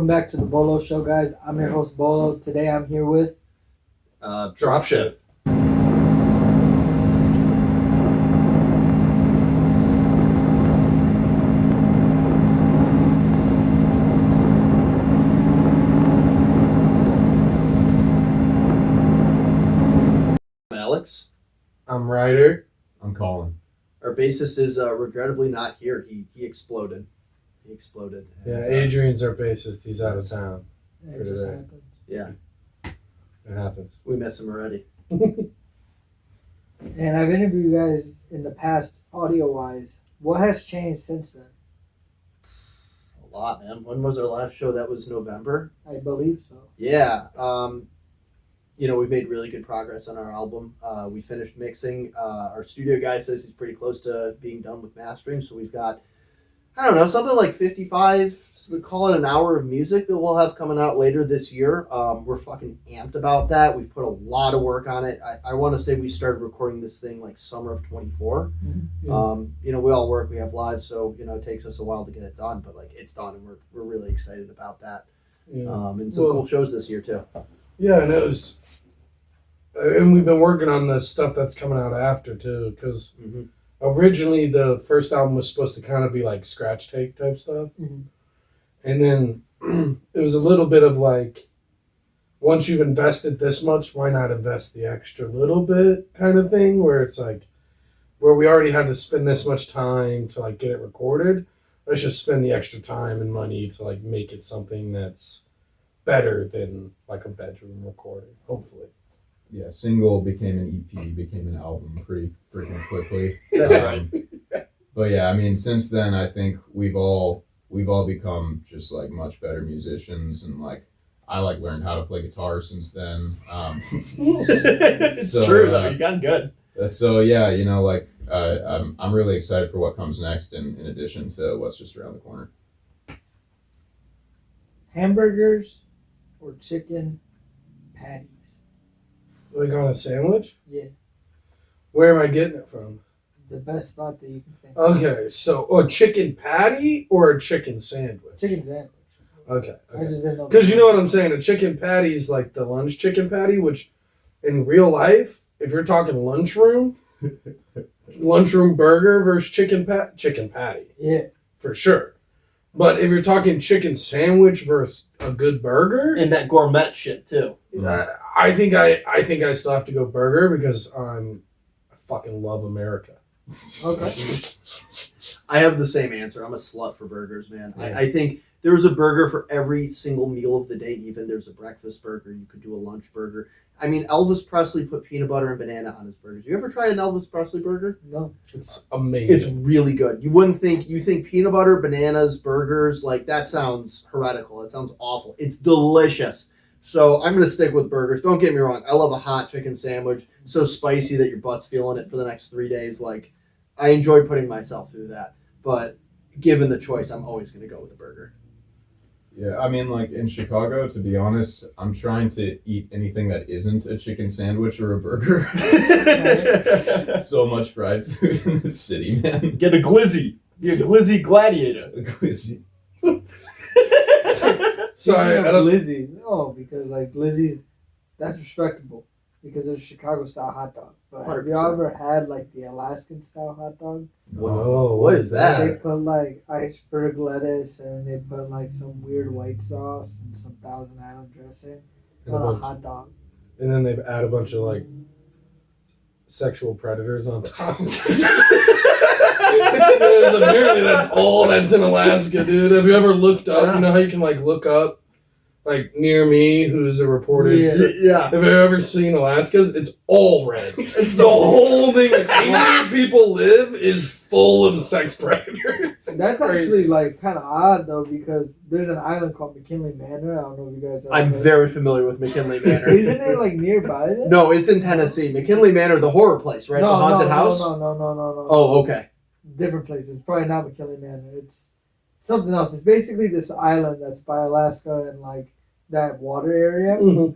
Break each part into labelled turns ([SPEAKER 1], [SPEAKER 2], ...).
[SPEAKER 1] Welcome back to the Bolo Show, guys. I'm your host, Bolo. Today I'm here with...
[SPEAKER 2] Dropship. Alex.
[SPEAKER 3] I'm Ryder.
[SPEAKER 4] I'm Colin.
[SPEAKER 2] Our bassist is regrettably not here. He exploded. He exploded.
[SPEAKER 3] Yeah, Adrian's our bassist. He's out of town.
[SPEAKER 1] It just happened.
[SPEAKER 2] Yeah,
[SPEAKER 3] It happens.
[SPEAKER 2] we miss him already.
[SPEAKER 1] And I've interviewed you guys in the past, audio-wise. What has changed since then?
[SPEAKER 2] A lot, man. When was our last show? That was November.
[SPEAKER 1] I believe so.
[SPEAKER 2] Yeah. We've made really good progress on our album. We finished mixing. Our studio guy says he's pretty close to being done with mastering. So we've got, I don't know, something like 55, we call it an hour of music that we'll have coming out later this year. We're fucking amped about that. We've put a lot of work on it. I want to say we started recording this thing like summer of 24.
[SPEAKER 1] Mm-hmm.
[SPEAKER 2] We all work, we have lives, so, it takes us a while to get it done, but like it's done and we're really excited about that.
[SPEAKER 3] Yeah.
[SPEAKER 2] And some cool shows this year too.
[SPEAKER 3] Yeah, and we've been working on the stuff that's coming out after too, because originally the first album was supposed to kind of be like scratch tape type stuff.
[SPEAKER 1] Mm-hmm.
[SPEAKER 3] And then it was a little bit of like, once you've invested this much, why not invest the extra little bit kind of thing, where it's like, where we already had to spend this much time to like get it recorded, let's just spend the extra time and money to like make it something that's better than like a bedroom recording, hopefully.
[SPEAKER 4] Yeah, single became an EP, became an album pretty freaking quickly. But yeah, I mean, since then, I think we've all become just like much better musicians, and like I like learned how to play guitar since then.
[SPEAKER 2] It's true though. You got good.
[SPEAKER 4] So yeah, I'm really excited for what comes next, in addition to what's just around the corner.
[SPEAKER 1] Hamburgers or chicken patties?
[SPEAKER 3] Like on a sandwich?
[SPEAKER 1] Yeah.
[SPEAKER 3] Where am I getting it from?
[SPEAKER 1] The best spot that you can think of.
[SPEAKER 3] Okay, so a chicken patty or a chicken sandwich?
[SPEAKER 1] Chicken sandwich.
[SPEAKER 3] Okay.
[SPEAKER 1] I just didn't know.
[SPEAKER 3] Because you know what I'm saying? A chicken patty is like the lunch chicken patty, which in real life, if you're talking lunchroom burger versus chicken patty.
[SPEAKER 1] Yeah.
[SPEAKER 3] For sure. But if you're talking chicken sandwich versus a good burger,
[SPEAKER 2] And that gourmet shit too.
[SPEAKER 3] I think I still have to go burger because I fucking love America.
[SPEAKER 1] Okay.
[SPEAKER 2] I have the same answer. I'm a slut for burgers, man.
[SPEAKER 3] Yeah.
[SPEAKER 2] I think there's a burger for every single meal of the day. Even there's a breakfast burger. You could do a lunch burger. I mean, Elvis Presley put peanut butter and banana on his burgers. You ever try an Elvis Presley burger?
[SPEAKER 1] No.
[SPEAKER 3] It's amazing.
[SPEAKER 2] It's really good. You wouldn't think, you think peanut butter, bananas, burgers, like that sounds heretical. It sounds awful. It's delicious. So I'm going to stick with burgers. Don't get me wrong. I love a hot chicken sandwich. So spicy that your butt's feeling it for the next 3 days. Like, I enjoy putting myself through that. But given the choice, I'm always going to go with a burger.
[SPEAKER 4] Yeah, I mean, like in Chicago, to be honest, I'm trying to eat anything that isn't a chicken sandwich or a burger. So much fried food in the city, man.
[SPEAKER 2] Get a glizzy. Be a glizzy gladiator.
[SPEAKER 4] A glizzy.
[SPEAKER 3] Sorry, I don't.
[SPEAKER 1] Lizzie's. No, because like Lizzie's, that's respectable because it's a Chicago style hot dog. But have you
[SPEAKER 2] 100%.
[SPEAKER 1] ever had like the Alaskan style hot dog?
[SPEAKER 3] Oh,
[SPEAKER 2] What is that?
[SPEAKER 1] They put like iceberg lettuce and they put like some weird white sauce and some Thousand Island dressing
[SPEAKER 3] And
[SPEAKER 1] on
[SPEAKER 3] a
[SPEAKER 1] a
[SPEAKER 3] bunch-
[SPEAKER 1] hot dog.
[SPEAKER 3] And then they add a bunch of like sexual predators on top. Apparently that's all that's in Alaska, dude. Have you ever looked up? You know how you can like look up, like near me, who's a reported.
[SPEAKER 1] Yeah.
[SPEAKER 2] Yeah.
[SPEAKER 3] Have you ever seen Alaska's? It's all red. It's the whole thing. Where people live is full of sex predators.
[SPEAKER 1] That's
[SPEAKER 3] crazy.
[SPEAKER 1] actually like kind of odd though because there's an island called McKinley Manor. I don't know if you guys.
[SPEAKER 2] I'm very familiar with McKinley Manor.
[SPEAKER 1] Isn't it like nearby there?
[SPEAKER 2] No, it's in Tennessee. McKinley Manor, the horror place, right? The haunted house?
[SPEAKER 1] No.
[SPEAKER 2] Oh, okay.
[SPEAKER 1] Different place. It's probably not McKinley Manor. It's something else. It's basically this island that's by Alaska and like that water area.
[SPEAKER 3] Mhm.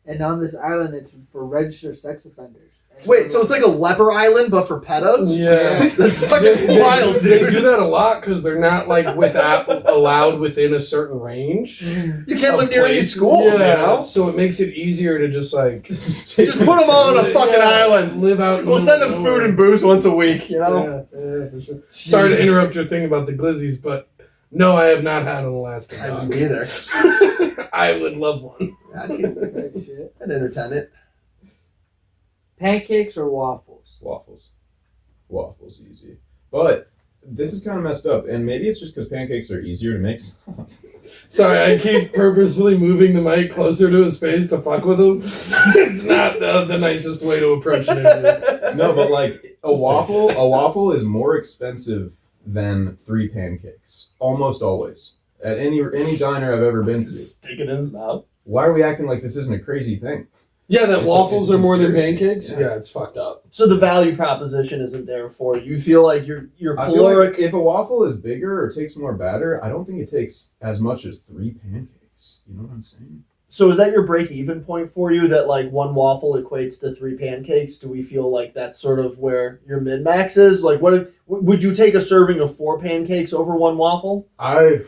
[SPEAKER 1] And on this island, it's for registered sex offenders.
[SPEAKER 2] Wait, so it's like a leper island, but for pedos?
[SPEAKER 3] Yeah.
[SPEAKER 2] That's fucking wild,
[SPEAKER 3] They
[SPEAKER 2] dude.
[SPEAKER 3] do that a lot because they're not like allowed within a certain range.
[SPEAKER 2] You can't
[SPEAKER 3] of
[SPEAKER 2] live near any
[SPEAKER 3] place.
[SPEAKER 2] schools,
[SPEAKER 3] Yeah,
[SPEAKER 2] you know?
[SPEAKER 3] so it makes it easier to just like
[SPEAKER 2] Just put them all on a fucking island.
[SPEAKER 3] live out. in
[SPEAKER 2] We'll
[SPEAKER 3] the
[SPEAKER 2] send
[SPEAKER 3] middle
[SPEAKER 2] them
[SPEAKER 3] of
[SPEAKER 2] food
[SPEAKER 3] nowhere.
[SPEAKER 2] and booze once a week, you know?
[SPEAKER 3] Yeah, for sure. Sorry to interrupt your thing about the glizzies, but no, I have not had an Alaskan
[SPEAKER 2] I
[SPEAKER 3] dog.
[SPEAKER 2] wouldn't either.
[SPEAKER 3] I would love one.
[SPEAKER 1] Type shit.
[SPEAKER 2] I'd entertain it.
[SPEAKER 1] Pancakes or waffles?
[SPEAKER 4] Waffles easy. But this is kind of messed up, and maybe it's just because pancakes are easier to make.
[SPEAKER 3] Sorry, I keep purposefully moving the mic closer to his face to fuck with him. It's not the nicest way to approach an interview.
[SPEAKER 4] No, but like a waffle is more expensive than 3 pancakes. Almost always. At any diner I've ever been to.
[SPEAKER 2] Stick it in his mouth.
[SPEAKER 4] Why are we acting like this isn't a crazy thing?
[SPEAKER 3] Yeah, that
[SPEAKER 4] It's
[SPEAKER 3] waffles
[SPEAKER 4] a
[SPEAKER 3] are more than
[SPEAKER 4] conspiracy.
[SPEAKER 3] pancakes?
[SPEAKER 4] Yeah.
[SPEAKER 3] Yeah, it's fucked up.
[SPEAKER 2] So the value proposition isn't there for you. You feel like your
[SPEAKER 4] I feel
[SPEAKER 2] caloric.
[SPEAKER 4] like if a waffle is bigger or takes more batter, I don't think it takes as much as 3 pancakes. You know what I'm saying?
[SPEAKER 2] So is that your break-even point for you? That like 1 waffle equates to 3 pancakes? Do we feel like that's sort of where your min-max is? Like, what if would you take a serving of 4 pancakes over 1 waffle?
[SPEAKER 4] I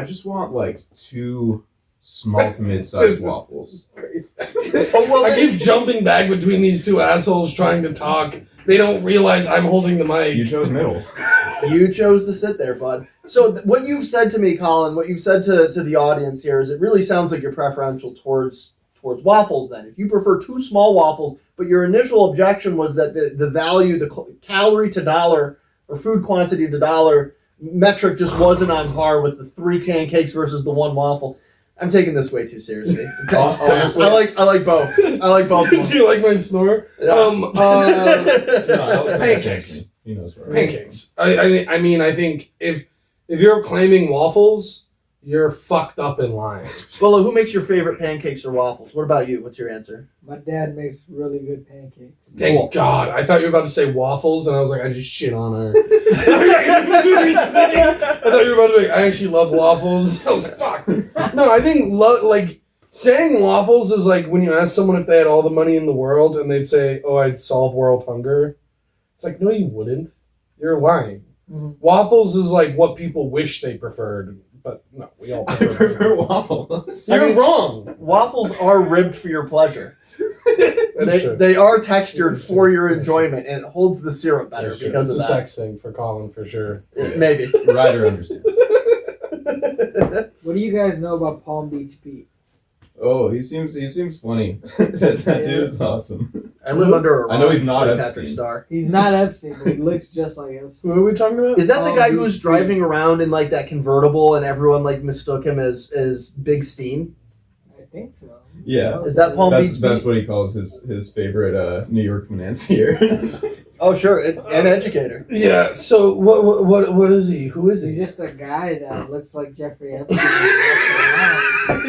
[SPEAKER 4] just want like 2 small to mid-sized waffles.
[SPEAKER 2] Oh, well,
[SPEAKER 3] I keep jumping back between these two assholes trying to talk. They don't realize I'm holding the mic.
[SPEAKER 4] You chose middle.
[SPEAKER 2] You chose to sit there, bud. So what you've said to me, Colin, what you've said to the audience here is it really sounds like you're preferential towards waffles then. If you prefer 2 small waffles, but your initial objection was that the value, the calorie to dollar or food quantity to dollar metric just wasn't on par with the 3 pancakes versus the 1 waffle. I'm taking this way too seriously.
[SPEAKER 4] Honestly.
[SPEAKER 2] I like both. I like both.
[SPEAKER 3] Did you like my snore?
[SPEAKER 2] Yeah.
[SPEAKER 4] No,
[SPEAKER 3] Pancakes.
[SPEAKER 4] He knows where.
[SPEAKER 3] Pancakes. I mean, I think if you're claiming waffles, you're fucked up in lying.
[SPEAKER 2] Bolo, who makes your favorite pancakes or waffles? What about you? What's your answer?
[SPEAKER 1] My dad makes really good pancakes.
[SPEAKER 3] Thank
[SPEAKER 2] Cool.
[SPEAKER 3] God. I thought you were about to say waffles, and I was like, I just shit on her. I thought you were about to be like, I actually love waffles. I was like, fuck. No, I think, like, saying waffles is like when you ask someone if they had all the money in the world, and they'd say, oh, I'd solve world hunger. It's like, no, you wouldn't. You're lying.
[SPEAKER 1] Mm-hmm.
[SPEAKER 3] Waffles is like what people wish they preferred, but no, we all
[SPEAKER 4] I
[SPEAKER 3] prefer.
[SPEAKER 4] prefer waffles.
[SPEAKER 3] You're wrong.
[SPEAKER 2] Waffles are ribbed for your pleasure.
[SPEAKER 3] That's true.
[SPEAKER 2] They are textured for your enjoyment, and it holds the syrup better
[SPEAKER 3] That's true.
[SPEAKER 2] because
[SPEAKER 3] It's
[SPEAKER 2] of
[SPEAKER 3] a
[SPEAKER 2] that.
[SPEAKER 3] sex thing for Colin, for sure.
[SPEAKER 2] Maybe.
[SPEAKER 4] Ryder understands.
[SPEAKER 1] What do you guys know about Palm Beach Pete?
[SPEAKER 4] Oh, he seems funny. that dude is awesome.
[SPEAKER 2] I live under a rock.
[SPEAKER 4] I know he's not
[SPEAKER 2] like
[SPEAKER 4] Epstein.
[SPEAKER 2] Patrick Star.
[SPEAKER 1] He's not Epstein, but he looks just like Epstein.
[SPEAKER 3] Who are we talking about?
[SPEAKER 2] Is that the
[SPEAKER 1] Oh,
[SPEAKER 2] guy
[SPEAKER 1] Beach
[SPEAKER 2] who's
[SPEAKER 1] Pete.
[SPEAKER 2] driving around in like that convertible and everyone like mistook him as Big Steen?
[SPEAKER 1] I think so.
[SPEAKER 4] Yeah.
[SPEAKER 2] Is that Palm
[SPEAKER 4] That's
[SPEAKER 2] Beach
[SPEAKER 4] that's
[SPEAKER 2] Pete?
[SPEAKER 4] what he calls his favorite New York financier.
[SPEAKER 2] Oh, sure, an educator.
[SPEAKER 3] Yeah. So what is he? Who is
[SPEAKER 1] He's
[SPEAKER 3] he?
[SPEAKER 1] just a guy that looks like Jeffrey Epstein.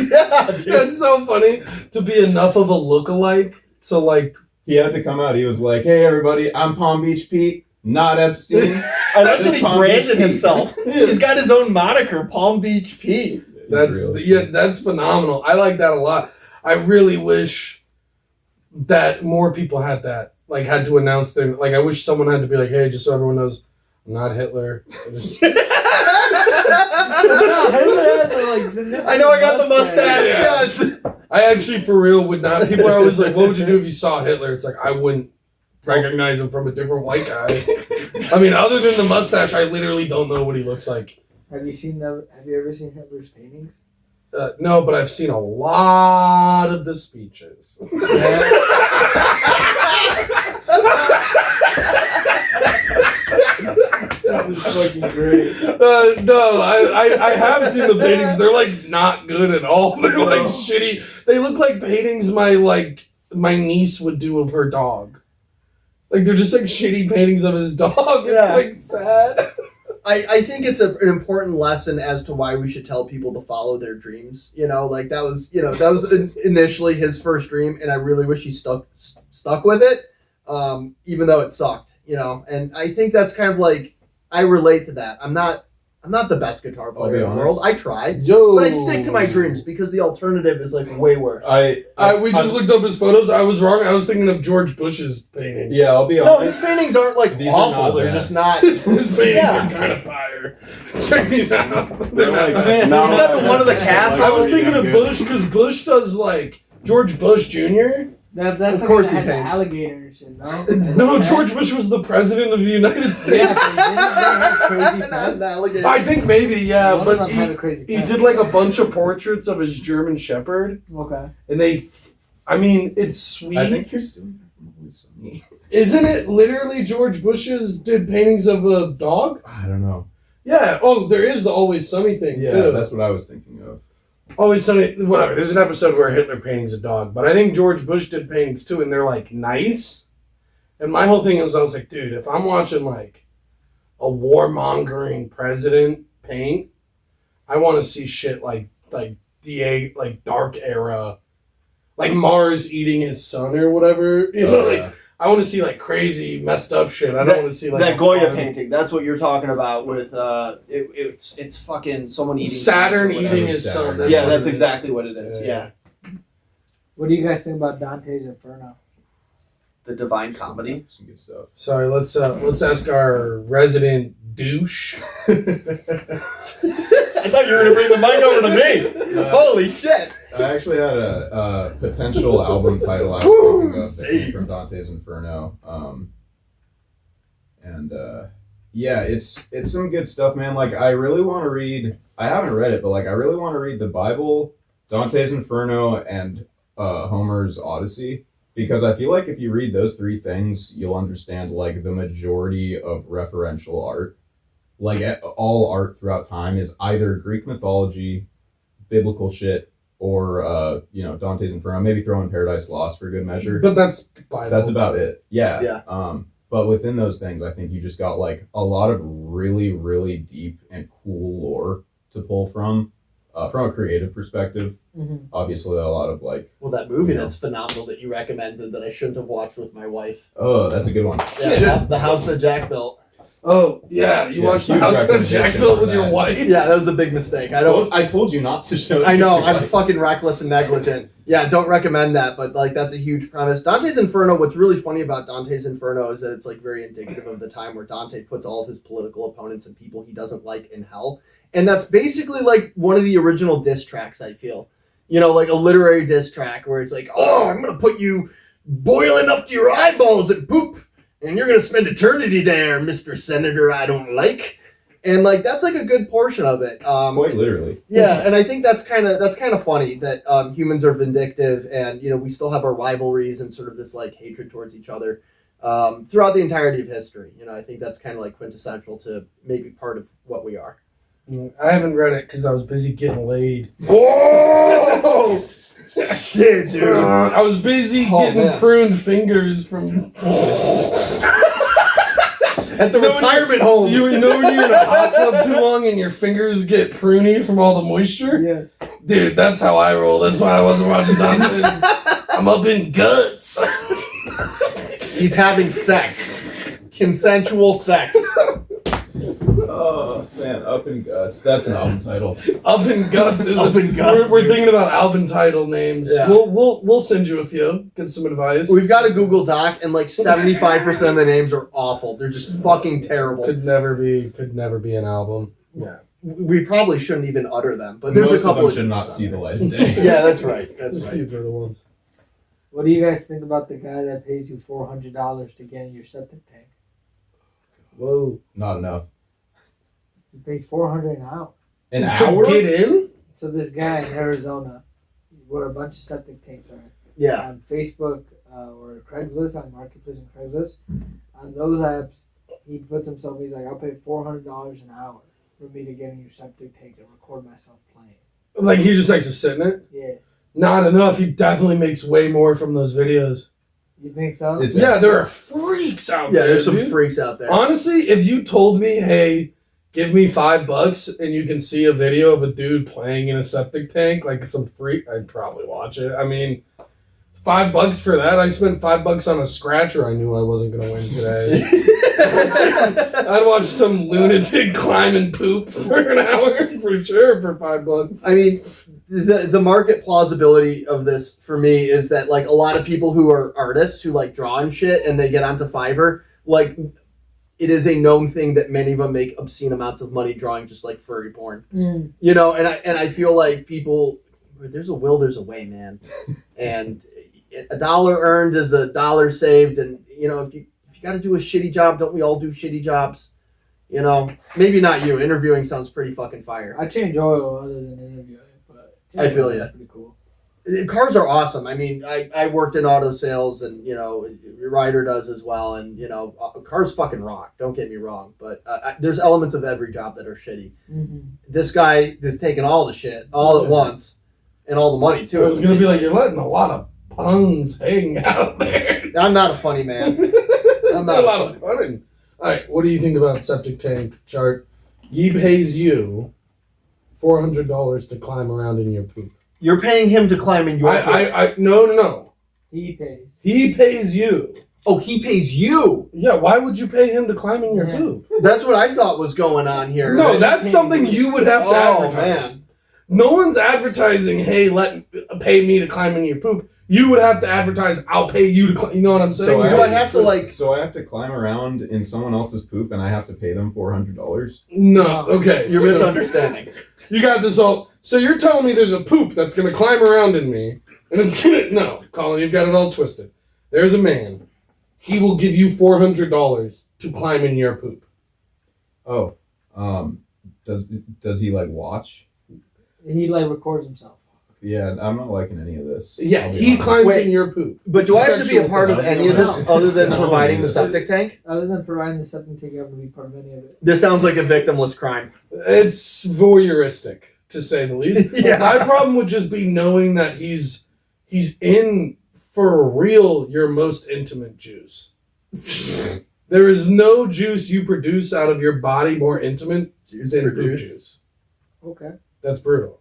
[SPEAKER 2] Yeah, dude.
[SPEAKER 3] That's so funny to be enough of a lookalike to like.
[SPEAKER 4] He had to come out. He was like, "Hey, everybody, I'm Palm Beach Pete, not Epstein."
[SPEAKER 2] I like that he
[SPEAKER 4] Palm Beach
[SPEAKER 2] branded
[SPEAKER 4] Pete.
[SPEAKER 2] himself. He's got his own moniker, Palm Beach Pete.
[SPEAKER 3] That's phenomenal. I like that a lot. I really wish that more people had that. Like had to announce their like. I wish someone had to be like, hey, just so everyone knows, I'm not Hitler. I just-
[SPEAKER 2] I know I got the mustache.
[SPEAKER 3] Yeah.
[SPEAKER 2] Yes.
[SPEAKER 3] I actually, for real, would not. People are always like, what would you do if you saw Hitler? It's like, I wouldn't recognize him from a different white guy. I mean, other than the mustache, I literally don't know what he looks like.
[SPEAKER 1] Have you ever seen Hitler's paintings?
[SPEAKER 3] No, but I've seen a lot of the speeches.
[SPEAKER 1] This is fucking great.
[SPEAKER 3] No, I have seen the paintings. They're like not good at all. They're like shitty. They look like paintings my niece would do of her dog. Like they're just like shitty paintings of his dog. It's
[SPEAKER 2] Yeah.
[SPEAKER 3] like sad.
[SPEAKER 2] I think it's an important lesson as to why we should tell people to follow their dreams. You know, like that was initially his first dream, and I really wish he stuck with it, even though it sucked. You know, and I think that's kind of like I relate to that. I'm not I'm not the best guitar
[SPEAKER 4] I'll be
[SPEAKER 2] player in the
[SPEAKER 4] honest.
[SPEAKER 2] world. I tried,
[SPEAKER 3] Yo.
[SPEAKER 2] but I stick to my dreams because the alternative is like way worse.
[SPEAKER 3] We just looked up his photos. I was wrong. I was thinking of George Bush's paintings.
[SPEAKER 4] Yeah, I'll be
[SPEAKER 2] No,
[SPEAKER 4] honest.
[SPEAKER 2] his paintings aren't like
[SPEAKER 4] These are
[SPEAKER 2] awful.
[SPEAKER 4] not
[SPEAKER 2] They're
[SPEAKER 4] bad.
[SPEAKER 2] just not.
[SPEAKER 3] His paintings
[SPEAKER 2] Yeah.
[SPEAKER 3] are kind of fire. Check these out.
[SPEAKER 4] They're like,
[SPEAKER 1] Man,
[SPEAKER 4] no,
[SPEAKER 2] he's got the one of the cast.
[SPEAKER 3] I was thinking of Bush because Bush does like George Bush Jr.
[SPEAKER 1] That's
[SPEAKER 2] Of course
[SPEAKER 1] like
[SPEAKER 2] he
[SPEAKER 1] the
[SPEAKER 2] paints.
[SPEAKER 1] alligators, you know?
[SPEAKER 3] No, George Bush was the president of the United States.
[SPEAKER 1] Yeah, so didn't they have crazy
[SPEAKER 2] Not
[SPEAKER 1] pets?
[SPEAKER 2] an alligator.
[SPEAKER 3] I think maybe, yeah,
[SPEAKER 1] One of
[SPEAKER 3] but
[SPEAKER 1] them had a crazy
[SPEAKER 3] he
[SPEAKER 1] pet.
[SPEAKER 3] did like a bunch of portraits of his German Shepherd,
[SPEAKER 1] Okay.
[SPEAKER 3] and it's sweet.
[SPEAKER 4] I think you're still from Always Sunny.
[SPEAKER 3] Isn't it literally George Bush's did paintings of a dog?
[SPEAKER 4] I don't know.
[SPEAKER 3] Yeah. Oh, there is the Always Sunny thing
[SPEAKER 4] Yeah,
[SPEAKER 3] too.
[SPEAKER 4] that's what I was thinking of.
[SPEAKER 3] Always Sunny. Whatever. There's an episode where Hitler paintings a dog, but I think George Bush did paintings too, and they're like nice. And my whole thing is, I was like, dude, if I'm watching like a warmongering president paint, I want to see shit like dark era, like Mars eating his son or whatever. You know, like I want to see like crazy messed up shit. I don't want to see like
[SPEAKER 2] that
[SPEAKER 3] a
[SPEAKER 2] Goya
[SPEAKER 3] fun-
[SPEAKER 2] painting. That's what you're talking about with it's fucking someone eating
[SPEAKER 3] Saturn
[SPEAKER 2] or whatever.
[SPEAKER 3] eating his
[SPEAKER 4] Saturn.
[SPEAKER 3] son.
[SPEAKER 2] Yeah,
[SPEAKER 3] what
[SPEAKER 2] that's
[SPEAKER 3] it is.
[SPEAKER 2] exactly what it is.
[SPEAKER 3] Yeah.
[SPEAKER 2] Yeah.
[SPEAKER 1] What do you guys think about Dante's Inferno?
[SPEAKER 2] The Divine Comedy.
[SPEAKER 4] Some good stuff.
[SPEAKER 3] Sorry, let's ask our resident douche.
[SPEAKER 2] I thought you were gonna bring the mic over to me. Holy shit!
[SPEAKER 4] I actually had a potential album title I was thinking of that came from Dante's Inferno. Yeah, it's some good stuff, man. Like, I really want to read. I haven't read it, but like, I really want to read the Bible, Dante's Inferno, and Homer's Odyssey, because I feel like if you read those three things, you'll understand like the majority of referential art. Like, all art throughout time is either Greek mythology, biblical shit, or Dante's Inferno. Maybe throw in Paradise Lost for good measure.
[SPEAKER 3] But that's Bible.
[SPEAKER 4] That's about it. Yeah.
[SPEAKER 2] Yeah.
[SPEAKER 4] But within those things, I think you just got like a lot of really, really deep and cool lore to pull from a creative perspective.
[SPEAKER 1] Mm-hmm.
[SPEAKER 4] Obviously, a lot of like,
[SPEAKER 2] Well, that movie
[SPEAKER 4] Yeah.
[SPEAKER 2] that's phenomenal that you recommended that I shouldn't have watched with my wife.
[SPEAKER 4] oh, that's a good one.
[SPEAKER 2] Yeah, the house that Jack built.
[SPEAKER 3] Oh yeah, you
[SPEAKER 4] Yeah,
[SPEAKER 3] watched the
[SPEAKER 4] huge
[SPEAKER 3] House that
[SPEAKER 4] recommendation
[SPEAKER 3] Jack built
[SPEAKER 4] on
[SPEAKER 3] with your
[SPEAKER 4] that.
[SPEAKER 3] wife.
[SPEAKER 2] Yeah, that was a big mistake.
[SPEAKER 4] I told you not to show it.
[SPEAKER 2] I know,
[SPEAKER 4] to your
[SPEAKER 2] I'm
[SPEAKER 4] wife.
[SPEAKER 2] fucking reckless and negligent. Yeah, don't recommend that, but like that's a huge premise. Dante's Inferno, what's really funny about Dante's Inferno is that it's like very indicative of the time where Dante puts all of his political opponents and people he doesn't like in hell. And that's basically like one of the original diss tracks, I feel. You know, like a literary diss track where it's like, oh, I'm gonna put you boiling up to your eyeballs and poop, and you're gonna spend eternity there, Mr. Senator I don't like. And like that's like a good portion of it.
[SPEAKER 4] Quite literally.
[SPEAKER 2] Yeah, and I think that's kind of funny that humans are vindictive, and you know we still have our rivalries and sort of this like hatred towards each other throughout the entirety of history. You know, I think that's kind of like quintessential to maybe part of what we are.
[SPEAKER 3] I haven't read it because I was busy getting laid.
[SPEAKER 2] Whoa! Shit, dude.
[SPEAKER 3] I was busy
[SPEAKER 2] Oh,
[SPEAKER 3] getting
[SPEAKER 2] man.
[SPEAKER 3] pruned fingers from.
[SPEAKER 2] At the retirement home.
[SPEAKER 3] You know when you're in a hot tub too long and your fingers get pruny from all the moisture?
[SPEAKER 1] Yes.
[SPEAKER 3] Dude, that's how I roll. That's why I wasn't watching Dante's. I'm up in guts.
[SPEAKER 2] He's having sex. Consensual sex.
[SPEAKER 4] Oh man, Up in Guts. That's an album title.
[SPEAKER 3] Up in guts is
[SPEAKER 2] Up in Guts,
[SPEAKER 3] We're
[SPEAKER 2] dude.
[SPEAKER 3] thinking about album title names.
[SPEAKER 2] Yeah.
[SPEAKER 3] We'll send you a few. Get some advice.
[SPEAKER 2] We've got a Google Doc, and like 75% of the names are awful. They're just fucking terrible.
[SPEAKER 3] Could never be an album. Yeah.
[SPEAKER 2] We probably shouldn't even utter them, but there's
[SPEAKER 4] Most
[SPEAKER 2] a couple
[SPEAKER 4] of them should not see the light of day.
[SPEAKER 2] Yeah, that's right. That's
[SPEAKER 3] There's a
[SPEAKER 2] right.
[SPEAKER 3] few good ones.
[SPEAKER 1] What do you guys think about the guy that pays you $400 to get in your septic tank?
[SPEAKER 3] Whoa.
[SPEAKER 4] Not enough.
[SPEAKER 1] He pays $400 an hour.
[SPEAKER 4] An
[SPEAKER 3] To
[SPEAKER 4] hour?
[SPEAKER 3] get in?
[SPEAKER 1] So this guy in Arizona, where a bunch of septic tanks are,
[SPEAKER 2] Yeah.
[SPEAKER 1] on Facebook or Craigslist, on Marketplace and Craigslist, on those apps, he puts himself. He's like, I'll pay $400 an hour for me to get in your septic tank and record myself playing.
[SPEAKER 3] Like he just likes to sit in it?
[SPEAKER 1] Yeah,
[SPEAKER 3] Not enough. He definitely makes way more from those videos.
[SPEAKER 1] you think so?
[SPEAKER 4] It's-
[SPEAKER 3] Yeah, there are freaks out
[SPEAKER 2] Yeah,
[SPEAKER 3] there.
[SPEAKER 2] there's some
[SPEAKER 3] dude.
[SPEAKER 2] freaks out there.
[SPEAKER 3] Honestly, if you told me, hey, give me $5 and you can see a video of a dude playing in a septic tank, like some freak, I'd probably watch it. I mean, $5 for that. I spent $5 on a scratcher. I knew I wasn't gonna win today. I'd watch some lunatic climb and poop for an hour for sure for $5.
[SPEAKER 2] I mean, the market plausibility of this for me is that like a lot of people who are artists who like draw and shit and they get onto Fiverr, like it is a known thing that many of them make obscene amounts of money drawing just like furry porn. You know, and I feel like people, there's a will, there's a way, man. And $1 earned is $1 saved, and you know, if you got to do a shitty job, don't we all do shitty jobs? You know, maybe not you. Interviewing sounds pretty fucking fire.
[SPEAKER 1] I change oil other than interviewing, but
[SPEAKER 2] I feel ya.
[SPEAKER 1] Pretty cool.
[SPEAKER 2] Cars are awesome. I mean, I worked in auto sales, and you know, Ryder does as well. And you know, cars fucking rock. Don't get me wrong, but there's elements of every job that are shitty. This guy is taking all the shit all at once, and all the money too.
[SPEAKER 3] I was gonna be like, you're letting a lot of puns hang out there.
[SPEAKER 2] I'm not a funny man. I'm not
[SPEAKER 3] a lot of punning. All right, what do you think about septic tank chart? He pays you $400 to climb around in your poop.
[SPEAKER 2] You're paying him to climb in your poop.
[SPEAKER 3] No.
[SPEAKER 1] He pays.
[SPEAKER 3] He pays you.
[SPEAKER 2] Oh, he pays you.
[SPEAKER 3] Yeah, why would you pay him to climb in your poop?
[SPEAKER 2] That's what I thought was going on here.
[SPEAKER 3] No, that's something you would have to advertise.
[SPEAKER 2] Man.
[SPEAKER 3] No one's advertising, hey, pay me to climb in your poop. You would have to advertise, I'll pay you to climb. You know what I'm saying?
[SPEAKER 4] So
[SPEAKER 2] I have to
[SPEAKER 4] So I have to climb around in someone else's poop and I have to pay them $400?
[SPEAKER 3] No, okay.
[SPEAKER 2] You're misunderstanding.
[SPEAKER 3] You got this all. So you're telling me there's a poop that's going to climb around in me, and it's going to... No, Colin, you've got it all twisted. There's a man. He will give you $400 to climb in your poop.
[SPEAKER 4] Oh, does he like watch?
[SPEAKER 1] He like records himself.
[SPEAKER 4] Yeah, I'm not liking any of this.
[SPEAKER 3] Yeah, he climbs in your poop.
[SPEAKER 2] But do I have to be a part of any of this other than providing the septic tank?
[SPEAKER 1] Other than providing the septic tank, I have to be part of any of it.
[SPEAKER 2] This sounds like a victimless crime.
[SPEAKER 3] It's voyeuristic, to say the least.
[SPEAKER 2] Yeah.
[SPEAKER 3] My problem would just be knowing that he's in, for real, your most intimate juice. There is no juice you produce out of your body more intimate than poop juice.
[SPEAKER 1] Okay.
[SPEAKER 3] That's brutal.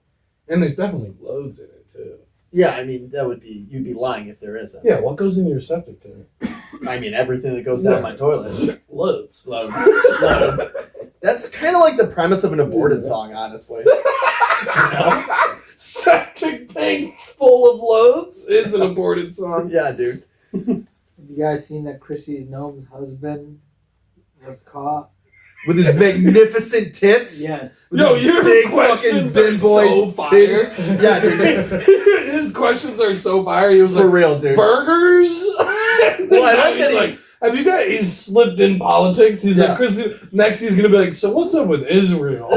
[SPEAKER 3] And there's definitely loads in it, too.
[SPEAKER 2] Yeah, I mean, you'd be lying if there isn't.
[SPEAKER 3] Yeah, what goes in your septic tank?
[SPEAKER 2] I mean, everything that goes down my toilet.
[SPEAKER 3] Loads.
[SPEAKER 2] That's kind of like the premise of an aborted song, honestly.
[SPEAKER 3] Septic tank full of loads is an aborted song.
[SPEAKER 2] Yeah, dude.
[SPEAKER 1] Have you guys seen that Chrissy Gnome's husband was caught?
[SPEAKER 2] With his magnificent tits?
[SPEAKER 1] Yes.
[SPEAKER 3] Yo, your
[SPEAKER 2] big
[SPEAKER 3] questions
[SPEAKER 2] fucking
[SPEAKER 3] are so fire.
[SPEAKER 2] titties. Yeah, dude.
[SPEAKER 3] His questions are so fire. He was
[SPEAKER 2] For
[SPEAKER 3] like,
[SPEAKER 2] real, dude.
[SPEAKER 3] burgers?
[SPEAKER 2] Well, I like that
[SPEAKER 3] he's like, have you guys, he's slipped in politics. He's like, Christy, next he's going to be like, so what's up with Israel?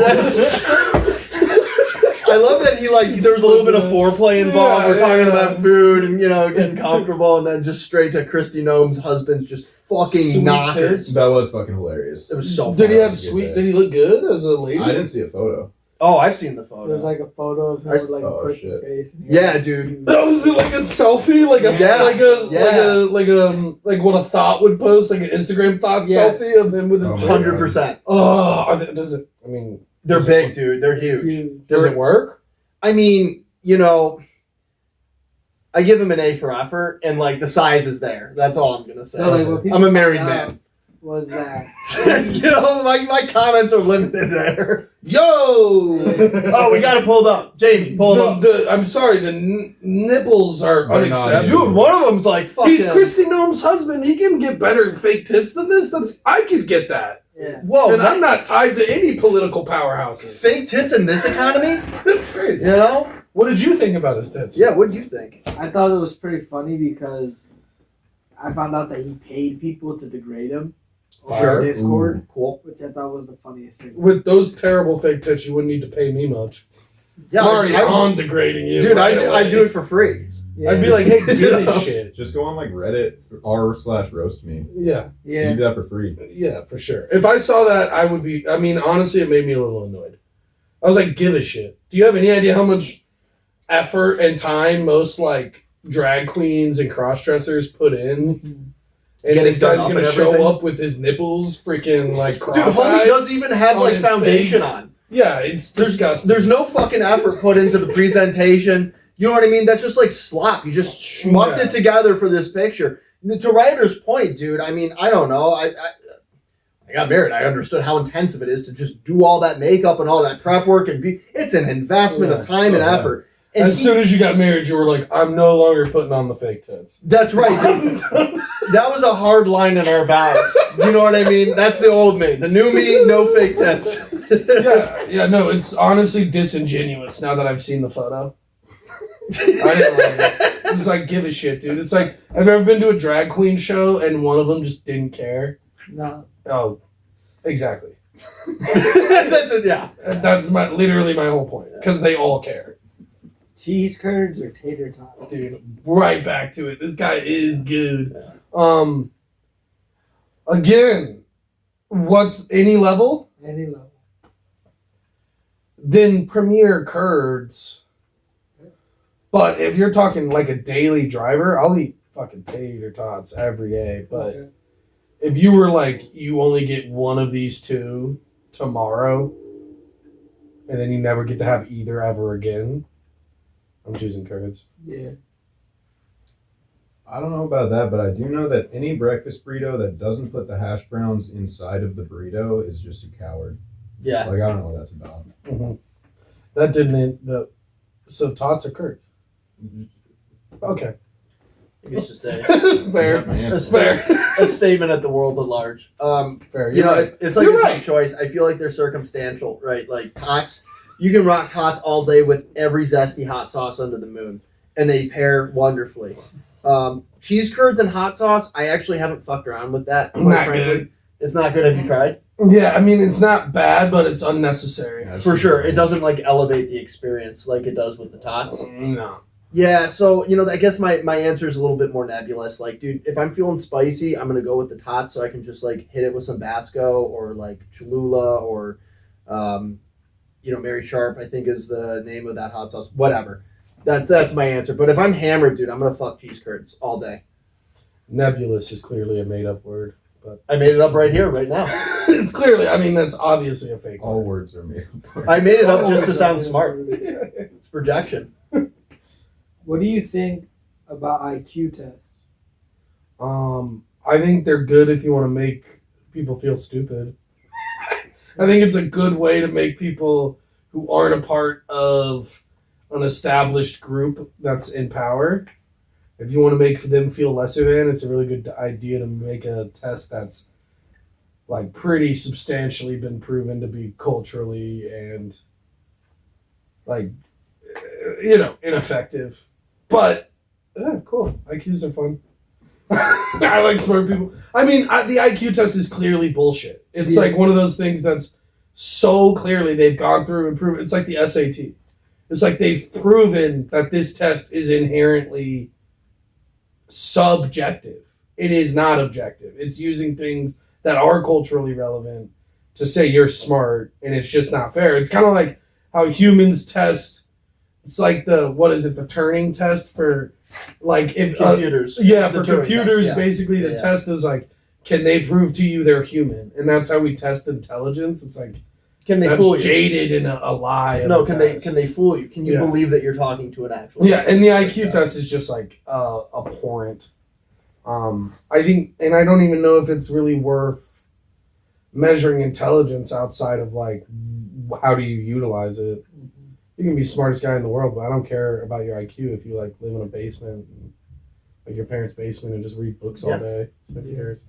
[SPEAKER 2] I love that there was a little bit of foreplay involved. We're talking about food and, getting comfortable, and then just straight to Christy Gnome's husband's just fucking
[SPEAKER 3] Sweet
[SPEAKER 2] knockers.
[SPEAKER 3] tits.
[SPEAKER 4] That was fucking hilarious.
[SPEAKER 2] It was so
[SPEAKER 3] Did he
[SPEAKER 2] fun.
[SPEAKER 3] have sweet, did he look good as a lady?
[SPEAKER 4] I didn't see a photo.
[SPEAKER 2] Oh, I've seen the photo.
[SPEAKER 1] There's like a photo of him with like a
[SPEAKER 4] Oh,
[SPEAKER 1] prick
[SPEAKER 4] shit.
[SPEAKER 1] face. And
[SPEAKER 2] Yeah, dude.
[SPEAKER 3] That was it like a selfie, like what a thought would post, like an Instagram thought
[SPEAKER 1] Yes.
[SPEAKER 3] selfie of him with his.
[SPEAKER 4] Oh, my
[SPEAKER 2] 100%.
[SPEAKER 3] Oh,
[SPEAKER 2] They're big, dude. They're huge.
[SPEAKER 1] Huge.
[SPEAKER 3] does it work?
[SPEAKER 2] I mean, I give him an A for effort, and the size is there. That's all I'm gonna say.
[SPEAKER 1] So, like, what people
[SPEAKER 2] I'm a married
[SPEAKER 1] found out
[SPEAKER 2] man.
[SPEAKER 1] Was that
[SPEAKER 2] my comments are limited there.
[SPEAKER 3] Yo!
[SPEAKER 2] Oh, we got it pulled up. Jamie, pull it up.
[SPEAKER 3] I'm sorry, the nipples are
[SPEAKER 4] They're not
[SPEAKER 3] unacceptable.
[SPEAKER 2] Dude, one of them's like fucking.
[SPEAKER 3] He's Christy Gnome's husband. He can get better fake tits than this. I could get that.
[SPEAKER 1] yeah.
[SPEAKER 2] Whoa,
[SPEAKER 3] And I'm not tied to any political powerhouses.
[SPEAKER 2] fake tits in this economy?
[SPEAKER 3] That's crazy.
[SPEAKER 2] You know?
[SPEAKER 3] What did you think about his tits?
[SPEAKER 2] Yeah, what do you think?
[SPEAKER 1] I thought it was pretty funny because I found out that he paid people to degrade him
[SPEAKER 2] Sure.
[SPEAKER 1] on Discord,
[SPEAKER 2] Cool.
[SPEAKER 1] which I thought was the funniest thing.
[SPEAKER 3] With those terrible fake tits, you wouldn't need to pay me much.
[SPEAKER 2] Yeah,
[SPEAKER 3] I'm already
[SPEAKER 2] I-
[SPEAKER 3] on degrading you.
[SPEAKER 2] Dude,
[SPEAKER 3] right
[SPEAKER 2] I
[SPEAKER 3] away.
[SPEAKER 2] do it for free.
[SPEAKER 1] Yeah.
[SPEAKER 3] I'd be like, hey, give this shit.
[SPEAKER 4] Just go on Reddit r/roast me.
[SPEAKER 3] Yeah.
[SPEAKER 4] You
[SPEAKER 1] yeah.
[SPEAKER 4] can do that for free.
[SPEAKER 3] Yeah, for sure. If I saw that, I would be. I mean, honestly, it made me a little annoyed. I was like, give a shit. Do you have any idea how much effort and time most drag queens and cross dressers put in?
[SPEAKER 1] Mhm.
[SPEAKER 3] And
[SPEAKER 2] Getting
[SPEAKER 3] this guy's
[SPEAKER 2] done up
[SPEAKER 3] gonna
[SPEAKER 2] and
[SPEAKER 3] show
[SPEAKER 2] everything?
[SPEAKER 3] up with his nipples freaking
[SPEAKER 2] Dude, homie
[SPEAKER 3] cross-eyed.
[SPEAKER 2] doesn't even have
[SPEAKER 3] on his
[SPEAKER 2] foundation
[SPEAKER 3] face.
[SPEAKER 2] on.
[SPEAKER 3] Yeah, it's disgusting.
[SPEAKER 2] There's no fucking effort put into the presentation. You know what I mean? That's just like slop. You just schmucked it together for this picture. To Ryder's point, dude, I mean, I don't know. I got married. I understood how intensive it is to just do all that makeup and all that prep work. It's an investment of time and effort. And
[SPEAKER 3] as soon as you got married, you were like, I'm no longer putting on the fake tits.
[SPEAKER 2] That's right, dude. That was a hard line in our vows. You know what I mean? That's the old me. The new me, no fake tits.
[SPEAKER 3] No, it's honestly disingenuous now that I've seen the photo. I didn't like it. It's like, give a shit, dude. It's like, have you ever been to a drag queen show and one of them just didn't care?
[SPEAKER 1] No.
[SPEAKER 3] Oh, exactly.
[SPEAKER 2] That's
[SPEAKER 3] literally my whole point. Because they all care.
[SPEAKER 1] Cheese curds or tater tots?
[SPEAKER 3] Dude, right back to it. This guy is good. Again, what's any level?
[SPEAKER 1] Any level.
[SPEAKER 3] Then Premier curds. But if you're talking like a daily driver, I'll eat fucking tater tots every day. But if you were like, you only get one of these two tomorrow, and then you never get to have either ever again, I'm choosing curds.
[SPEAKER 1] Yeah.
[SPEAKER 4] I don't know about that, but I do know that any breakfast burrito that doesn't put the hash browns inside of the burrito is just a coward.
[SPEAKER 2] Yeah.
[SPEAKER 4] Like, I don't know what that's about.
[SPEAKER 3] Mm-hmm. That didn't... So tots or curds? Okay.
[SPEAKER 2] It's just
[SPEAKER 3] Fair.
[SPEAKER 2] a statement at the world at large.
[SPEAKER 3] Fair.
[SPEAKER 2] You know,
[SPEAKER 3] right.
[SPEAKER 2] it's like a tough choice. I feel like they're circumstantial, right? Like tots, you can rock tots all day with every zesty hot sauce under the moon, and they pair wonderfully. Cheese curds and hot sauce, I actually haven't fucked around with that.
[SPEAKER 3] Not good.
[SPEAKER 2] It's not good. Have you tried?
[SPEAKER 3] Yeah, I mean, it's not bad, but it's unnecessary.
[SPEAKER 4] Yeah,
[SPEAKER 2] For sure. It doesn't like elevate the experience like it does with the tots.
[SPEAKER 3] No.
[SPEAKER 2] Yeah, so, you know, I guess my answer is a little bit more nebulous. Like, dude, if I'm feeling spicy, I'm going to go with the tots so I can just, like, hit it with some Basco or, like, Cholula or, you know, Mary Sharp, I think is the name of that hot sauce. Whatever. That's my answer. But if I'm hammered, dude, I'm going to fuck cheese curds all day.
[SPEAKER 3] Nebulous is clearly a made-up word. But
[SPEAKER 2] I made it up right here, right now.
[SPEAKER 3] It's clearly, I mean, that's obviously a fake
[SPEAKER 4] All
[SPEAKER 3] word.
[SPEAKER 4] words are made up.
[SPEAKER 2] I made it up just to sound smart. It's projection.
[SPEAKER 1] What do you think about IQ tests?
[SPEAKER 3] I think they're good if you want to make people feel stupid. I think it's a good way to make people who aren't a part of an established group that's in power. If you want to make them feel lesser than, it's a really good idea to make a test that's like pretty substantially been proven to be culturally and like, you know, ineffective. But yeah, cool. IQs are fun. I like smart people. I mean, the IQ test is clearly bullshit. It's like one of those things that's so clearly they've gone through and proven. It's like the SAT. It's like they've proven that this test is inherently subjective. It is not objective. It's using things that are culturally relevant to say you're smart, and it's just not fair. It's kind of like how humans test. It's like the Turing test for, like, if
[SPEAKER 2] Computers.
[SPEAKER 3] for
[SPEAKER 2] Turing
[SPEAKER 3] computers,
[SPEAKER 2] test, yeah.
[SPEAKER 3] basically the test is like, can they prove to you they're human? And that's how we test intelligence. It's like,
[SPEAKER 2] can they
[SPEAKER 3] that's
[SPEAKER 2] fool you?
[SPEAKER 3] jaded in a lie.
[SPEAKER 2] No, can they fool you? Can you
[SPEAKER 3] Yeah.
[SPEAKER 2] believe that you're talking to an actual?
[SPEAKER 3] Yeah, and the IQ test is just like abhorrent. I think, and I don't even know if it's really worth measuring intelligence outside of like, how do you utilize it? You can be the smartest guy in the world, but I don't care about your IQ if you like live in a basement, like your parents' basement, and just read books all day. Nobody cares.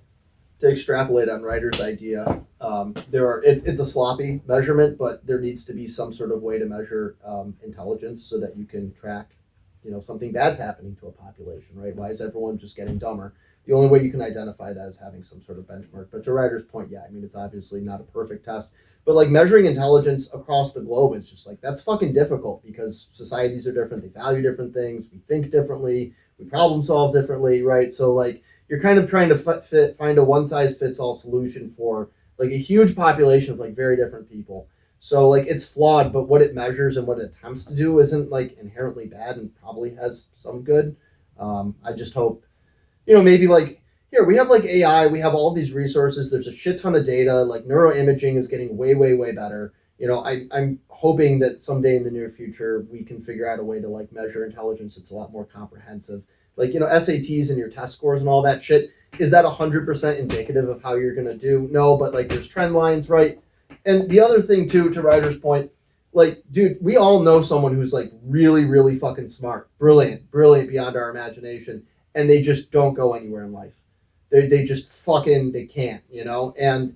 [SPEAKER 2] To extrapolate on Ryder's idea, it's a sloppy measurement, but there needs to be some sort of way to measure intelligence so that you can track, you know, something bad's happening to a population, right? Why is everyone just getting dumber? The only way you can identify that is having some sort of benchmark. But to Ryder's point, yeah, I mean, it's obviously not a perfect test, but like measuring intelligence across the globe is just like, that's fucking difficult because societies are different. They value different things. We think differently. We problem solve differently, right? So like, you're kind of trying to find a one-size-fits-all solution for like a huge population of like very different people. So like it's flawed, but what it measures and what it attempts to do isn't like inherently bad and probably has some good. I just hope, you know, maybe like here we have like AI, we have all these resources. There's a shit ton of data. Like neuroimaging is getting way, way, way better. I'm hoping that someday in the near future we can figure out a way to like measure intelligence that's a lot more comprehensive. Like, SATs and your test scores and all that shit. Is that 100% indicative of how you're gonna do? No, but like there's trend lines, right? And the other thing too, to Ryder's point, like, dude, we all know someone who's like really, really fucking smart, brilliant beyond our imagination, and they just don't go anywhere in life. They just they can't, and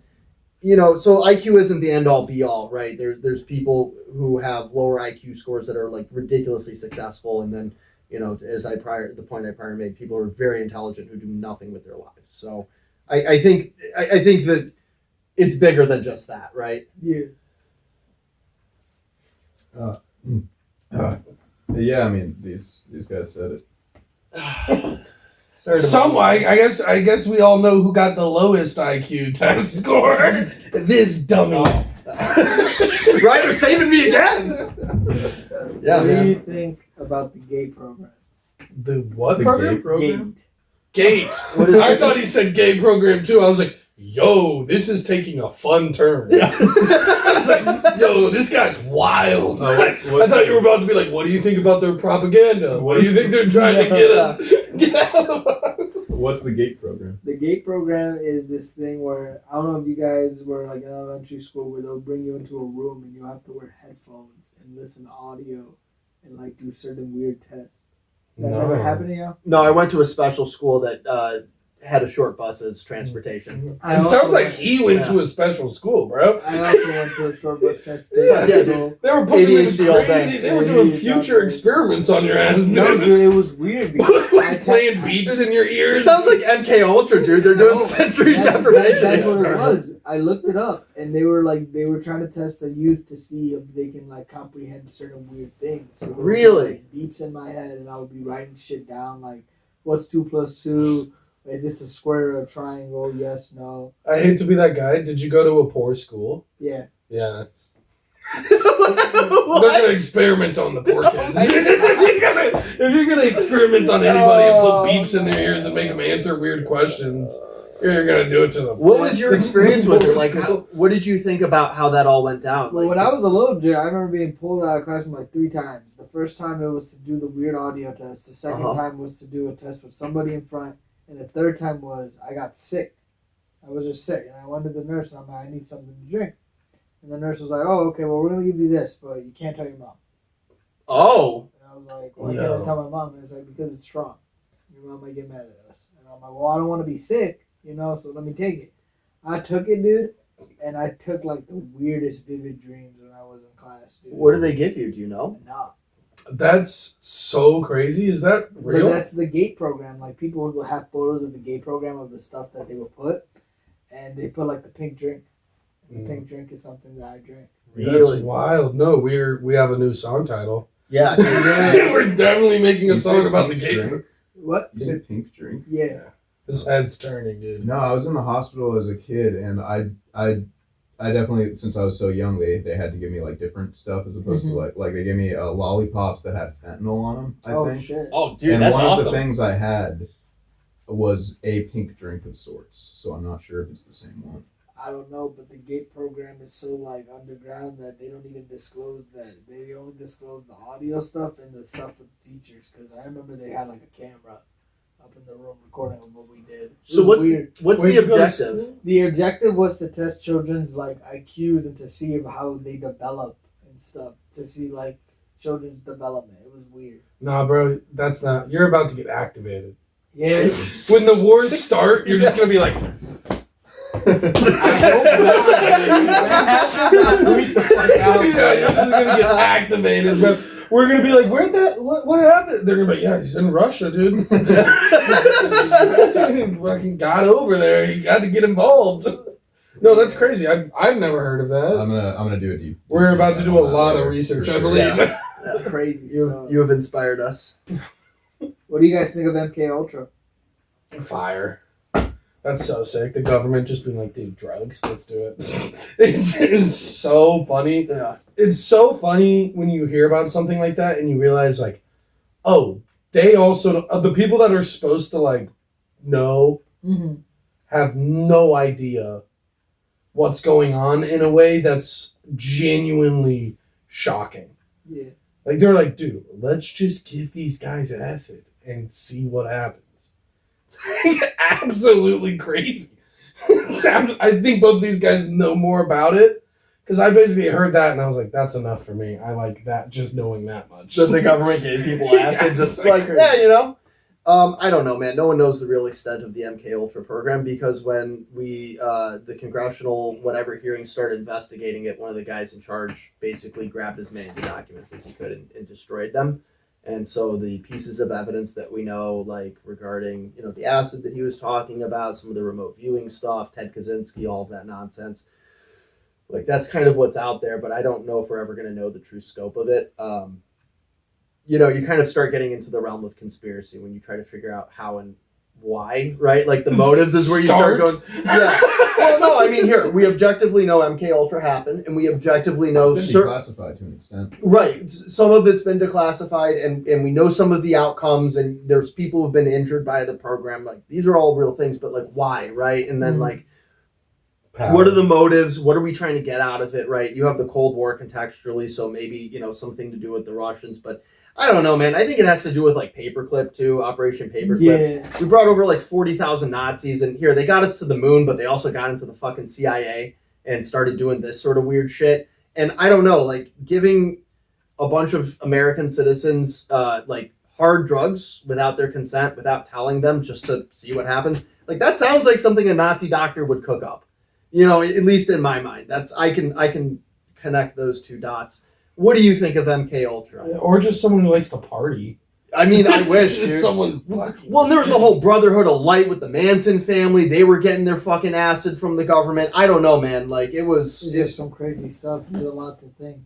[SPEAKER 2] so IQ isn't the end all be all, right? There's people who have lower IQ scores that are like ridiculously successful, and then the point I prior made, people are very intelligent who do nothing with their lives. So I think that it's bigger than just that, right?
[SPEAKER 1] Yeah.
[SPEAKER 4] Yeah, I mean these guys said it.
[SPEAKER 3] I guess we all know who got the lowest IQ test score. This dummy.
[SPEAKER 2] Ryder saving me again. Yeah.
[SPEAKER 1] What do you think about the gay program?
[SPEAKER 3] The what
[SPEAKER 4] The
[SPEAKER 3] program?
[SPEAKER 4] gay program?
[SPEAKER 3] Gate. I thought he said gay program too. I was like, yo, this is taking a fun turn. I was like, yo, this guy's wild.
[SPEAKER 4] What's
[SPEAKER 3] I thought you were about to be like, what do you think about their propaganda? What do you think they're trying to get us? Get out of us.
[SPEAKER 4] What's the GATE program?
[SPEAKER 1] The gate program is this thing where, I don't know if you guys were like in elementary school, where they'll bring you into a room and you have to wear headphones and listen to audio and like do certain weird tests. That never happened to you?
[SPEAKER 2] No, I went to a special school that had a short bus as transportation.
[SPEAKER 3] It sounds like he went to a special school, bro.
[SPEAKER 1] I also went to a short bus transportation.
[SPEAKER 2] Yeah,
[SPEAKER 1] school.
[SPEAKER 3] They were putting you in
[SPEAKER 2] ADHD all
[SPEAKER 3] crazy.
[SPEAKER 2] day.
[SPEAKER 3] They were doing future experiments on your ass,
[SPEAKER 1] No,
[SPEAKER 3] dude.
[SPEAKER 1] dude, it was weird. Because
[SPEAKER 3] Like playing beeps in your
[SPEAKER 2] It
[SPEAKER 3] ears.
[SPEAKER 2] sounds like MK Ultra, dude. They're doing sensory deprivation.
[SPEAKER 1] That's what it
[SPEAKER 2] experiments.
[SPEAKER 1] was. I looked it up, and they were trying to test the youth to see if they can like comprehend certain weird things. So there would be,
[SPEAKER 2] Really?
[SPEAKER 1] like, beeps in my head, and I would be writing shit down like, "What's 2 + 2? Is this a square or a triangle? Yes, no."
[SPEAKER 3] I hate to be that guy. Did you go to a poor school?
[SPEAKER 1] Yeah.
[SPEAKER 3] Yeah. They're gonna experiment on the poor kids. if you're gonna experiment on anybody and put beeps in their ears and make them answer weird questions, you're gonna do it to them.
[SPEAKER 2] What was your experience with it? Like, what did you think about how that all went down?
[SPEAKER 1] Well,
[SPEAKER 2] Like,
[SPEAKER 1] when I was a little kid, I remember being pulled out of classroom like 3 times. The first time it was to do the weird audio test. The second time was to do a test with somebody in front. And the third time was I got sick. I was just sick. And I went to the nurse and I'm like, I need something to drink. And the nurse was like, oh, okay, well, we're going to give you this, but you can't tell your mom.
[SPEAKER 2] oh,
[SPEAKER 1] And I was like, why can't I tell my mom? And it's like, because it's strong. Your mom might get mad at us. And I'm like, well, I don't want to be sick, so let me take it. I took it, dude. And I took like the weirdest vivid dreams when I was in class, dude.
[SPEAKER 2] what do they give you? Do you know?
[SPEAKER 1] Nah.
[SPEAKER 3] That's so crazy. Is that real?
[SPEAKER 1] But that's the GATE program. Like, people will have photos of the GATE program of the stuff that they will put. And they put like the pink drink. The pink drink is something that I drink.
[SPEAKER 3] That's
[SPEAKER 2] Really?
[SPEAKER 3] wild. No, we have a new song title.
[SPEAKER 2] Yeah.
[SPEAKER 3] We're definitely making a
[SPEAKER 4] You
[SPEAKER 3] song
[SPEAKER 4] say
[SPEAKER 3] about the
[SPEAKER 4] pink
[SPEAKER 3] gate.
[SPEAKER 4] drink?
[SPEAKER 1] What?
[SPEAKER 4] You say pink drink?
[SPEAKER 1] Yeah.
[SPEAKER 3] His head's turning, dude.
[SPEAKER 4] No, I was in the hospital as a kid, and I definitely, since I was so young, they had to give me like different stuff as opposed to like they gave me lollipops that had fentanyl on them. I
[SPEAKER 1] Oh,
[SPEAKER 4] think.
[SPEAKER 1] shit.
[SPEAKER 2] Oh, dude,
[SPEAKER 4] And
[SPEAKER 2] that's
[SPEAKER 4] one
[SPEAKER 2] awesome.
[SPEAKER 4] of the things I had was a pink drink of sorts, so I'm not sure if it's the same one.
[SPEAKER 1] I don't know, but the GATE program is so like underground that they don't even disclose that. They only disclose the audio stuff and the stuff with teachers. Because I remember they had like a camera up in the room recording of what we did. It
[SPEAKER 2] So
[SPEAKER 1] was
[SPEAKER 2] what's
[SPEAKER 1] weird.
[SPEAKER 2] what's
[SPEAKER 3] Where'd
[SPEAKER 2] the
[SPEAKER 3] you go to
[SPEAKER 2] objective?
[SPEAKER 3] school?
[SPEAKER 1] The objective was to test children's like IQs and to see how they develop and stuff. To see like children's development. It was weird.
[SPEAKER 3] Nah, bro, that's not. You're about to get activated.
[SPEAKER 1] Yes.
[SPEAKER 3] When the wars start, you're just gonna be like,
[SPEAKER 1] I hope not. I'll tweet the fuck out.
[SPEAKER 3] yeah, you're just gonna get activated, bro. We're gonna be like, what happened? They're gonna be like, yeah, he's in Russia, dude. Fucking got over there. He got to get involved. No, that's crazy. I've never heard of that.
[SPEAKER 4] I'm gonna do a deep.
[SPEAKER 3] We're
[SPEAKER 4] deep
[SPEAKER 3] about to
[SPEAKER 4] dive
[SPEAKER 3] do
[SPEAKER 4] on
[SPEAKER 3] a
[SPEAKER 4] that
[SPEAKER 3] lot of
[SPEAKER 4] later,
[SPEAKER 3] research,
[SPEAKER 4] for
[SPEAKER 3] I
[SPEAKER 4] sure.
[SPEAKER 3] believe.
[SPEAKER 2] Yeah.
[SPEAKER 1] That's crazy stuff.
[SPEAKER 2] You have inspired us.
[SPEAKER 1] What do you guys think of MK Ultra?
[SPEAKER 3] Fire. That's so sick. The government just being like, dude, drugs, let's do it. It's so funny.
[SPEAKER 2] Yeah.
[SPEAKER 3] It's so funny when you hear about something like that and you realize, like, oh, they also, the people that are supposed to, like, know
[SPEAKER 1] Mm-hmm.
[SPEAKER 3] have no idea what's going on in a way that's genuinely shocking.
[SPEAKER 1] Yeah.
[SPEAKER 3] Like, they're like, dude, let's just give these guys acid and see what happens. It's like absolutely crazy. I think both these guys know more about it. Because I basically heard that and I was like, that's enough for me. I like that, just knowing that much.
[SPEAKER 2] That the government gave people acid, just like,
[SPEAKER 3] crazy.
[SPEAKER 2] yeah, you know? I don't know, man. No one knows the real extent of the MK Ultra program because when the congressional whatever hearing started investigating it, one of the guys in charge basically grabbed as many of the documents as he could and destroyed them. And so the pieces of evidence that we know, like regarding, the acid that he was talking about, some of the remote viewing stuff, Ted Kaczynski, all of that nonsense, like that's kind of what's out there, but I don't know if we're ever going to know the true scope of it. You kind of start getting into the realm of conspiracy when you try to figure out how and why, right? Like the motives is where you start going, yeah. Well, no, I mean, here, we objectively know MK Ultra happened, and we objectively know...
[SPEAKER 4] It's been declassified to an extent.
[SPEAKER 2] Right. Some of it's been declassified, and we know some of the outcomes, and there's people who've been injured by the program. Like, these are all real things, but, like, why, right? And then, like,
[SPEAKER 3] Power.
[SPEAKER 2] What are the motives? What are we trying to get out of it, right? You have the Cold War contextually, so maybe, something to do with the Russians, but I don't know, man. I think it has to do with, like, Paperclip, too, Operation Paperclip.
[SPEAKER 1] Yeah.
[SPEAKER 2] We brought over, like, 40,000 Nazis, and here, they got us to the moon, but they also got into the fucking CIA and started doing this sort of weird shit. And I don't know, like, giving a bunch of American citizens, like, hard drugs without their consent, without telling them, just to see what happens. Like, that sounds like something a Nazi doctor would cook up. At least in my mind. I can connect those two dots. What do you think of MK Ultra?
[SPEAKER 3] Or just someone who likes to party.
[SPEAKER 2] I mean, I wish,
[SPEAKER 3] Just
[SPEAKER 2] dude.
[SPEAKER 3] someone.
[SPEAKER 2] Well, and there was the whole Brotherhood of Light with the Manson family. They were getting their fucking acid from the government. I don't know, man. Like,
[SPEAKER 1] There's some crazy stuff. There's a lot to think.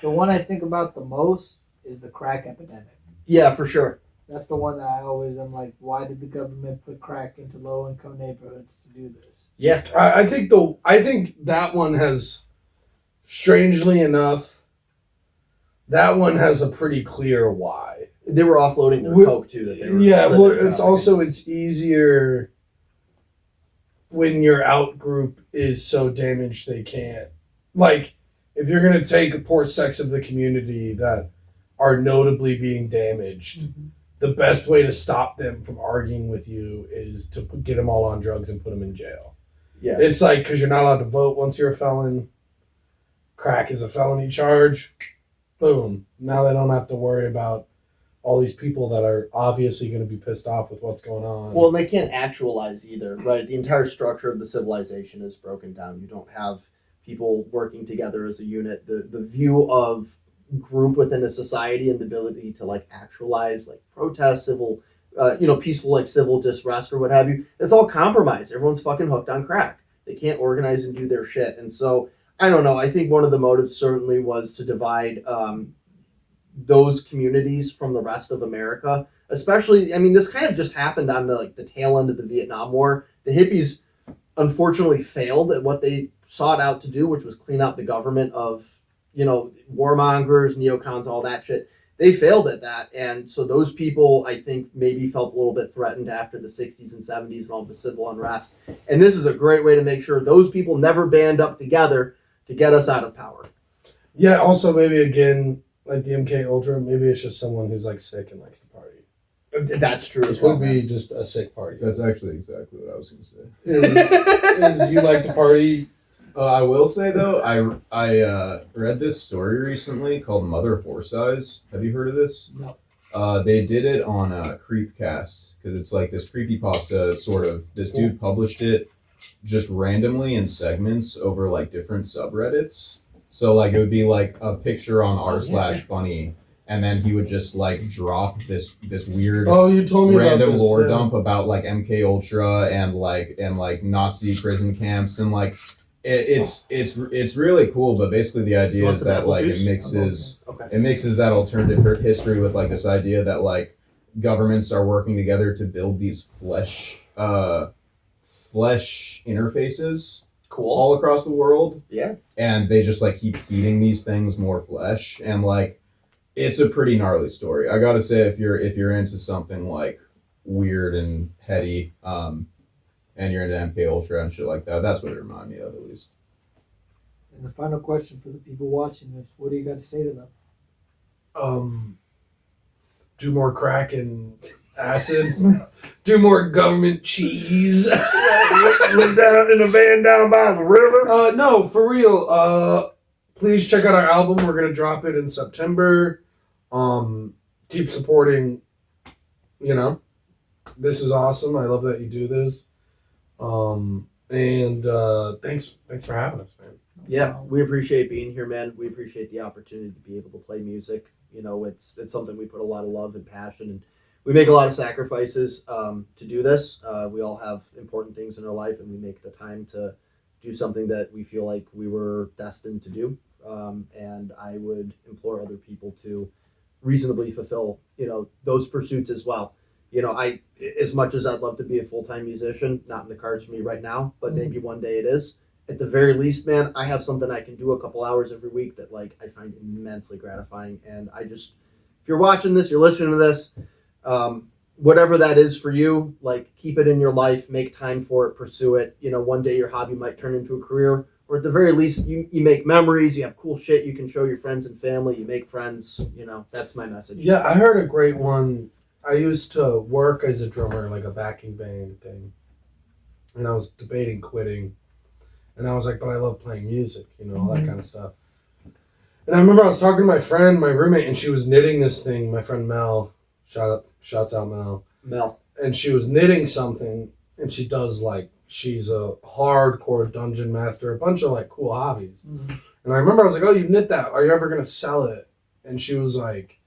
[SPEAKER 1] The one I think about the most is the crack epidemic.
[SPEAKER 2] Yeah, for sure.
[SPEAKER 1] That's the one that I always am like, why did the government put crack into low-income neighborhoods to do this?
[SPEAKER 2] Yeah.
[SPEAKER 3] I think that one has, strangely enough, that one has a pretty clear why.
[SPEAKER 2] They were offloading their coke, too. That they were
[SPEAKER 3] It's easier when your out group is so damaged they can't. Like, if you're going to take a poor sects of the community that are notably being damaged, the best way to stop them from arguing with you is to get them all on drugs and put them in jail.
[SPEAKER 2] Yeah.
[SPEAKER 3] It's like, because you're not allowed to vote once you're a felon. Crack is a felony charge. Boom. Now they don't have to worry about all these people that are obviously going to be pissed off with what's going on.
[SPEAKER 2] Well, they can't actualize either, right? The entire structure of the civilization is broken down. You don't have people working together as a unit. The view of group within a society and the ability to, like, actualize, like, protest, civil... peaceful, like, civil distress or what have you. It's all compromised. Everyone's fucking hooked on crack. They can't organize and do their shit. And so, I don't know. I think one of the motives certainly was to divide those communities from the rest of America. Especially, I mean, this kind of just happened on the tail end of the Vietnam War. The hippies, unfortunately, failed at what they sought out to do, which was clean out the government of, warmongers, neocons, all that shit. They failed at that, and so those people, I think, maybe felt a little bit threatened after the 60s and 70s and all the civil unrest. And this is a great way to make sure those people never band up together to get us out of power.
[SPEAKER 3] Yeah, also maybe, again, like the MK Ultra, maybe it's just someone who's, like, sick and likes to party.
[SPEAKER 2] That's true as
[SPEAKER 3] It
[SPEAKER 2] well.
[SPEAKER 3] could be just a sick party.
[SPEAKER 4] That's actually exactly what I was going to say.
[SPEAKER 3] Is you like to party?
[SPEAKER 4] I will say, though, I read this story recently called Mother Horse Eyes. Have you heard of this?
[SPEAKER 1] No.
[SPEAKER 4] They did it on Creepcast, because it's like this creepypasta sort of. This dude published it just randomly in segments over, like, different subreddits. So, like, it would be, like, a picture on r/funny, and then he would just, like, drop this weird
[SPEAKER 3] you told me
[SPEAKER 4] random
[SPEAKER 3] about this,
[SPEAKER 4] lore
[SPEAKER 3] yeah.
[SPEAKER 4] dump about, like, MK Ultra and Nazi prison camps, and, like, it's really cool. But basically the idea is that, like, it mixes that alternative history with, like, this idea that, like, governments are working together to build these flesh interfaces all across the world.
[SPEAKER 2] Yeah.
[SPEAKER 4] And they just, like, keep feeding these things more flesh, and, like, it's a pretty gnarly story. I gotta say, if you're into something, like, weird and heady, and you're into MK Ultra and shit like that, that's what it reminded me of, at least.
[SPEAKER 1] And the final question for the people watching this: what do you got to say to them?
[SPEAKER 3] Do more crack and acid. Do more government cheese.
[SPEAKER 2] Live down in a van down by the river.
[SPEAKER 3] No, for real. Please check out our album. We're gonna drop it in September. Keep supporting. You know, this is awesome. I love that you do this. And thanks for having us, man.
[SPEAKER 2] Yeah, we appreciate being here, man. We appreciate the opportunity to be able to play music. You know, it's something we put a lot of love and passion, and we make a lot of sacrifices to do this. We all have important things in our life, and we make the time to do something that we feel like we were destined to do. And I would implore other people to reasonably fulfill, those pursuits as well. I, as much as I'd love to be a full-time musician, not in the cards for me right now, but maybe one day it is. At the very least, man, I have something I can do a couple hours every week that I find immensely gratifying. And if you're watching this, you're listening to this, whatever that is for you, keep it in your life, make time for it, pursue it. One day your hobby might turn into a career, or at the very least, you make memories, you have cool shit you can show your friends and family, you make friends, that's my message.
[SPEAKER 3] Yeah, I heard a great one. I used to work as a drummer, like a backing band thing. And I was debating quitting. And I was like, but I love playing music, all that kind of stuff. And I remember I was talking to my friend, my roommate, and she was knitting this thing. My friend Mel, shouts out Mel. And she was knitting something, and she's a hardcore dungeon master, a bunch of cool hobbies. Mm-hmm. And I remember I was like, oh, you knit that. Are you ever going to sell it? And she was like,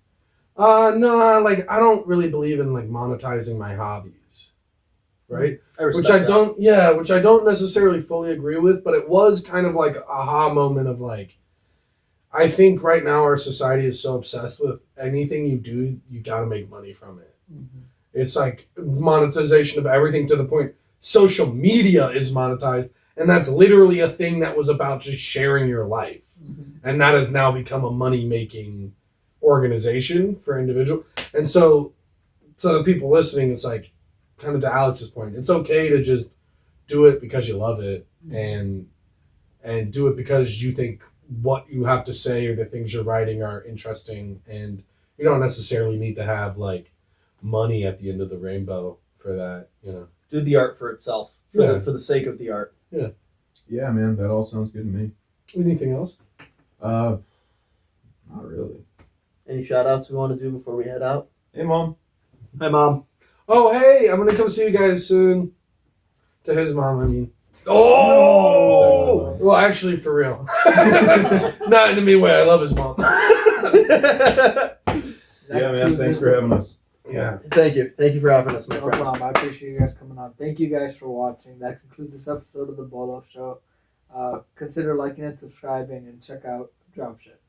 [SPEAKER 3] no, I don't really believe in monetizing my hobbies. Right? Which I don't necessarily fully agree with, but it was kind of aha moment of I think right now our society is so obsessed with anything you do, you got to make money from it. Mm-hmm. It's monetization of everything to the point social media is monetized, and that's literally a thing that was about just sharing your life. Mm-hmm. And that has now become a money-making organization for individual. And so to the people listening, it's kind of to Alex's point, it's okay to just do it because you love it and do it because you think what you have to say or the things you're writing are interesting, and you don't necessarily need to have money at the end of the rainbow for that,
[SPEAKER 2] Do the art for itself, for the sake of the art.
[SPEAKER 4] Yeah, man, that all sounds good to me.
[SPEAKER 3] Anything else?
[SPEAKER 4] Not really.
[SPEAKER 2] Any shout outs we want to do before we head out?
[SPEAKER 4] Hey, Mom.
[SPEAKER 2] Hi, Mom.
[SPEAKER 3] Oh, hey, I'm going to come see you guys soon. To his mom, I mean.
[SPEAKER 2] Oh!
[SPEAKER 3] Well, actually, for real. Not in a mean way. I love his mom.
[SPEAKER 4] Yeah, man, thanks for having us.
[SPEAKER 3] Yeah.
[SPEAKER 2] Thank you. Thank you for having us, my friend.
[SPEAKER 1] No problem. I appreciate you guys coming on. Thank you guys for watching. That concludes this episode of the Bolo Show. Consider liking and subscribing, and check out Dropship.